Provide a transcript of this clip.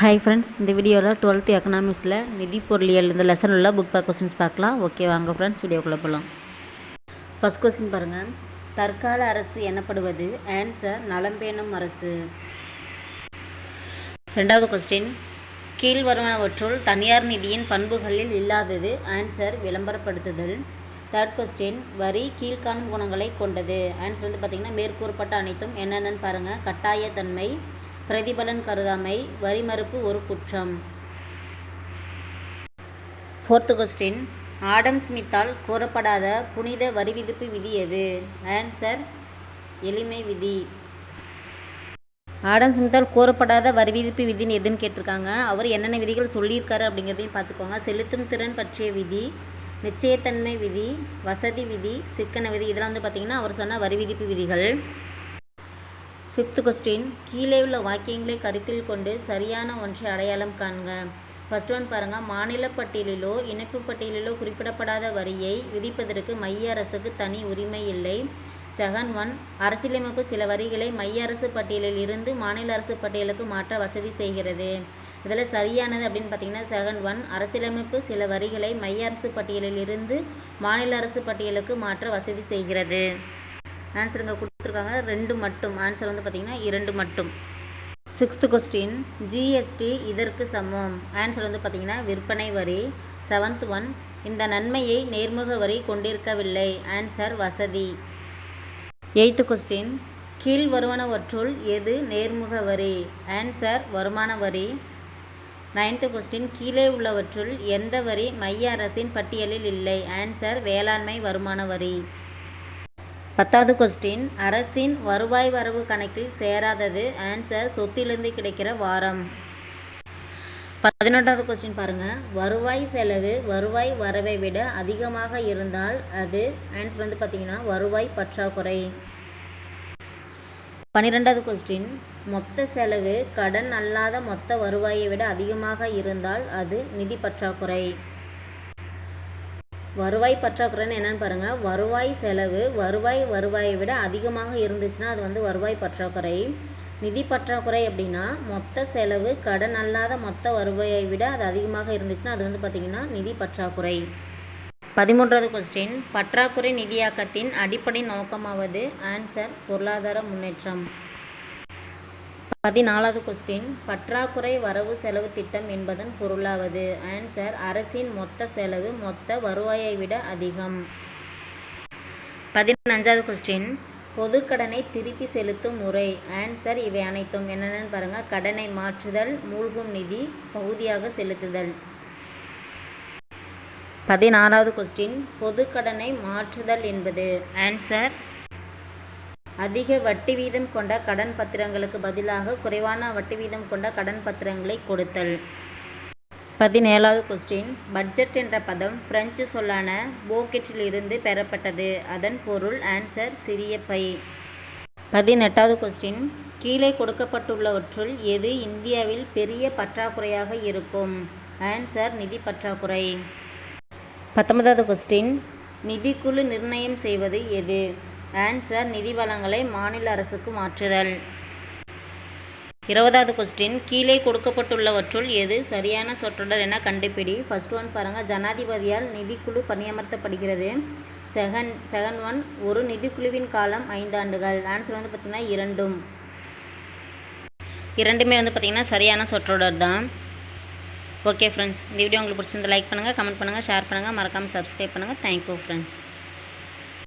Hi friends, இந்த வீடியோவில் 12th எக்கனாமிக்ஸில் நிதி பொருளியல் இந்த லெசன் உள்ள புக் பேக் கொஸ்டின்ஸ் பார்க்கலாம். ஓகே, வாங்க ஃப்ரெண்ட்ஸ் வீடியோக்குள்ளே போகலாம். ஃபஸ்ட் கொஸ்டின் பாருங்கள். தற்கால அரசு எனப்படுவது? ஆன்சர் நலம்பேணும் அரசு. ரெண்டாவது கொஸ்டின், கீழ் வருவனவற்றுள் தனியார் நிதியின் பண்புகளில் இல்லாதது? ஆன்சர் விளம்பரப்படுத்துதல். தேர்ட் கொஸ்டின், வரி கீழ்காணும் குணங்களை கொண்டது? ஆன்சர் வந்து பார்த்திங்கன்னா மேற்கூறப்பட்ட அனைத்தும் என்னென்னு பாருங்கள். கட்டாயத்தன்மை, பிரதிபலன் கருதாமை, வரி மறுப்பு ஒரு குற்றம். ஃபோர்த்து கொஸ்டின், ஆடம் ஸ்மித்தால் கூறப்படாத புனித வரி விதிப்பு விதி எது? ஆன்சர் எளிமை விதி. ஆடம் ஸ்மித்தால் கூறப்படாத வரி விதிப்பு விதின்னு எதுன்னு கேட்டிருக்காங்க. அவர் என்னென்ன விதிகள் சொல்லியிருக்காரு அப்படிங்கிறதையும் பார்த்துக்கோங்க. செலுத்தும் திறன் பற்றிய விதி, நிச்சயத்தன்மை விதி, வசதி விதி, சிக்கன விதி, இதெல்லாம் வந்து பார்த்திங்கன்னா அவர் சொன்ன வரி விதிப்பு விதிகள். ஃபிஃப்த் கொஸ்டின், கீழே உள்ள வாக்கியங்களை கருத்தில் கொண்டு சரியான ஒன்றை அடையாளம் காண்க. ஃபர்ஸ்ட் ஒன் பாருங்கள். மாநில பட்டியலிலோ இணைப்பு பட்டியலிலோ குறிப்பிடப்படாத வரியை விதிப்பதற்கு மைய அரசுக்கு தனி உரிமை இல்லை. செகண்ட் ஒன், அரசியலமைப்பு சில வரிகளை மைய அரசு பட்டியலில் இருந்து மாநில அரசு பட்டியலுக்கு மாற்ற வசதி செய்கிறது. இதில் சரியானது அப்படின்னு பார்த்தீங்கன்னா செகண்ட் ஒன், அரசியலமைப்பு சில வரிகளை மைய அரசு பட்டியலில் இருந்து மாநில அரசு பட்டியலுக்கு மாற்ற வசதி செய்கிறது. ஆன்சர் இங்கே கொடுத்துருக்காங்க 2 மட்டும். ஆன்சர் வந்து பார்த்திங்கன்னா 2 மட்டும். சிக்ஸ்த் கொஸ்டின், ஜிஎஸ்டி இதற்கு சமம்? ஆன்சர் வந்து பார்த்திங்கன்னா விற்பனை வரி. செவன்த் ஒன், இந்த நன்மையை நேர்முக வரி கொண்டிருக்கவில்லை. ஆன்சர் வசதி. எய்த்து கொஸ்டின், கீழ் வருவனவற்றுள் எது நேர்முக வரி? ஆன்சர் வருமான வரி. நைன்த்து கொஸ்டின், கீழே உள்ளவற்றுள் எந்த வரி மைய அரசின் பட்டியலில் இல்லை? ஆன்சர் வேளாண்மை வருமான வரி. 10வது கொஸ்டின், அரசின் வருவாய் வரவு கணக்கில் சேராதது? ஆன்சர் சொத்திலிருந்து கிடைக்கிற வாரம். 11வது கொஸ்டின் பாருங்கள். வருவாய் செலவு வருவாய் வரவை விட அதிகமாக இருந்தால் அது? ஆன்சர் வந்து பார்த்திங்கன்னா வருவாய் பற்றாக்குறை. 12வது கொஸ்டின், மொத்த செலவு கடன் அல்லாத மொத்த வருவாயை விட அதிகமாக இருந்தால் அது நிதி பற்றாக்குறை. வருவாய் பற்றாக்குறைன்னு என்னென்னு பாருங்கள். வருவாய் செலவு வருவாயை விட அதிகமாக இருந்துச்சுன்னா அது வந்து வருவாய் பற்றாக்குறை. நிதி பற்றாக்குறை அப்படின்னா மொத்த செலவு கடன் அல்லாத மொத்த வருவாயை விட அது அதிகமாக இருந்துச்சுன்னா அது வந்து பார்த்திங்கன்னா நிதி பற்றாக்குறை. 13வது கொஸ்டின், பற்றாக்குறை நிதியாக்கத்தின் அடிப்படை நோக்கமாவது? ஆன்சர் பொருளாதார முன்னேற்றம். 14வது கொஸ்டின், பற்றாக்குறை வரவு செலவு திட்டம் என்பதன் பொருளாவது? ஆன்சர் அரசின் மொத்த செலவு மொத்த வருவாயை விட அதிகம். 15வது கொஸ்டின், பொதுக்கடனை திருப்பி செலுத்தும் முறை? ஆன்சர் இவை அனைத்தும். என்னென்னு பாருங்கள். கடனை மாற்றுதல், மூழ்கும் நிதி, பகுதியாக செலுத்துதல். 16வது கொஸ்டின், பொதுக்கடனை மாற்றுதல் என்பது? ஆன்சர் அதிக வட்டி வீதம் கொண்ட கடன் பத்திரங்களுக்கு பதிலாக குறைவான வட்டி வீதம் கொண்ட கடன் பத்திரங்களை கொடுத்தல். 17வது கொஸ்டின், பட்ஜெட் என்ற பதம் பிரெஞ்சு சொல்லான போக்கெட்டில் இருந்து பெறப்பட்டது. அதன் பொருள்? ஆன்சர் சிறிய பை. 18வது கொஸ்டின், கீழே கொடுக்கப்பட்டுள்ளவற்றுள் எது இந்தியாவில் பெரிய பற்றாக்குறையாக இருக்கும்? ஆன்சர் நிதி பற்றாக்குறை. 19வது கொஸ்டின், நிதிக்குழு நிர்ணயம் செய்வது எது? ஆன்சர் நிதி வளங்களை மாநில அரசுக்கு மாற்றுதல். 20வது கொஸ்டின், கீழே கொடுக்கப்பட்டுள்ளவற்றுள் எது சரியான சொற்றொடர் என கண்டுபிடி. ஃபர்ஸ்ட் ஒன் பாருங்கள். ஜனாதிபதியால் நிதிக்குழு பணியமர்த்தப்படுகிறது. செகண்ட் ஒன், ஒரு நிதிக்குழுவின் காலம் 5 ஆண்டுகள். ஆன்சர் வந்து பார்த்திங்கன்னா 2ம். 2மே வந்து பார்த்திங்கன்னா சரியான சொற்றொடர் தான். ஓகே ஃப்ரெண்ட்ஸ், இந்த வீடியோ உங்களுக்கு பிடிச்சிருந்தா லைக் பண்ணுங்கள், கமெண்ட் பண்ணுங்கள், ஷேர் பண்ணுங்கள், மறக்காமல் சப்ஸ்கிரைப் பண்ணுங்கள். Thank you friends.